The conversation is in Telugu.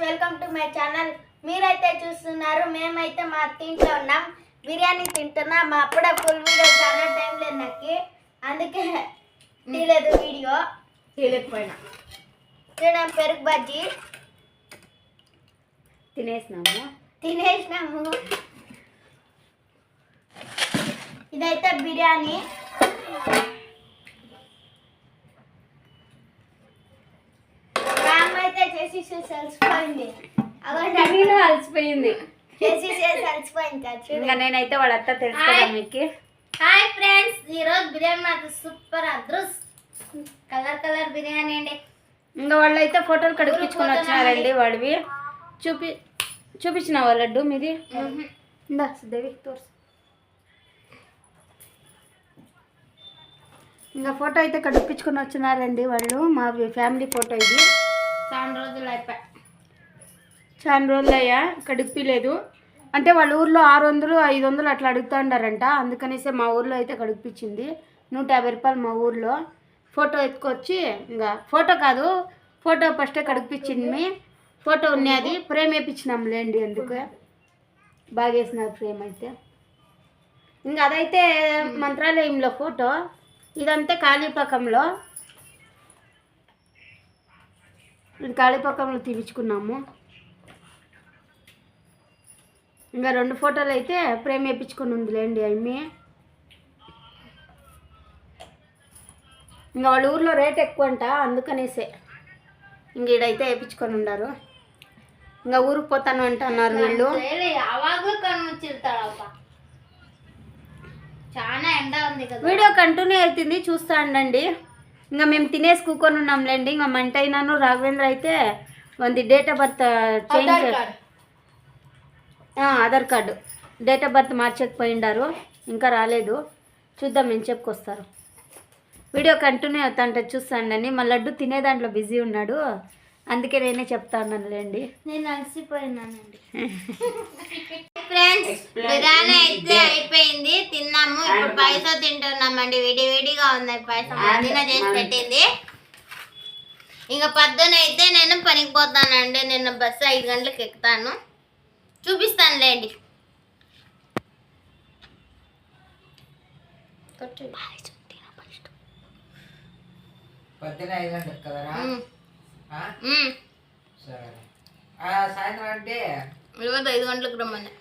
Welcome to my channel. మీరైతే చూస్తున్నారు, మేమైతే మా ఇంట్లో ఉన్నాం, బిర్యానీ తింటున్నాం. మా అప్పుడే ఫుల్ వీడియో చాలా టైం లేదు నాకు, అందుకే తీయలేదు వీడియో. తీయలేకపోయినా తినడం పెరుగు బజ్జీ తినేసినాము. ఇదైతే బిర్యానీ. అయితే చేసి అలసిపోయింది, అలసిపోయింది ఇంకా నేనైతే వాళ్ళంతా తెలుసు మీకు. హాయ్ ఫ్రెండ్స్, ఈరోజు బిర్యానీ మాత్రం సూపర్ అద్రస్ కలర్ బిర్యానీ అండి. ఇంకా వాళ్ళు అయితే ఫోటోలు కడిపించుకొని వచ్చినారండి. వాడివి చూపించిన వాళ్ళడ్డు మీది దేవి తోర్సు. ఇంకా ఫోటో అయితే కడిపించుకొని వచ్చినారండి వాళ్ళు. మా ఫ్యామిలీ ఫోటో ఇది. చాలా రోజులు అయ్యా కడిపిలేదు. అంటే వాళ్ళ ఊర్లో 600 500 అట్లా అడుగుతుండారంట. అందుకనేసి మా ఊర్లో అయితే కడిపించింది. 150 రూపాయలు మా ఊర్లో. ఫోటో ఎత్తుకొచ్చి ఇంకా ఫోటో కాదు, ఫోటో ఫస్టే కడిపించింది. ఫోటో ఉన్నది ఫ్రేమ్ వేయించినాం లేండి, ఎందుకు బాగా వేసినారు ఫ్రేమ్ అయితే. ఇంకా అదైతే మంత్రాలయంలో ఫోటో. ఇదంతా కాళీపాకంలో తీపించుకున్నాము. ఇంకా 2 ఫోటోలు అయితే ఫ్రేమ్ వేయించుకొని ఉందిలేండి అమ్మి. ఇంకా వాళ్ళ ఊర్లో రేట్ ఎక్కువ అంట, అందుకనేసే ఇంక ఈడైతే వేయించుకొని ఉన్నారు. ఇంకా ఊరికి పోతాను అంటున్నారు వీళ్ళు. చాలా ఎండ ఉంది కదా. వీడియో కంటిన్యూ అవుతుంది, చూస్తా ఉండండి. ఇంకా మేము తినేసి కూకొని ఉన్నాంలేండి. ఇంకా మంట అయినాను రాఘవేంద్ర అయితే వంది date of birth change, Aadhaar card date of birth మార్చకపోయిండారు, ఇంకా రాలేదు. చూద్దాం మేము చెప్పుకొస్తారు. వీడియో కంటిన్యూ అవుతా అంటే చూస్తాండి. మా లడ్డు తినే దాంట్లో బిజీ ఉన్నాడు, అందుకే నేనే చెప్తా ఉన్నానులేండి. నేను అలసిపోయినానండి. ఫ్రెండ్స్, బిర్యానీ అయితే అయిపోయింది, తిన్నాము. ఇప్పుడు పాయసం తింటున్నామండి. వేడిగా ఉంది పాయసం, అదిన చేసి పెట్టింది. ఇంకా పొద్దున అయితే నేను పనికి పోతానండి. నేను బస్సు 5 గంటలకు ఎక్కుతాను, చూపిస్తానులేండి. సాయంత్రం అంటే 5 గంటలకు రమ్మని.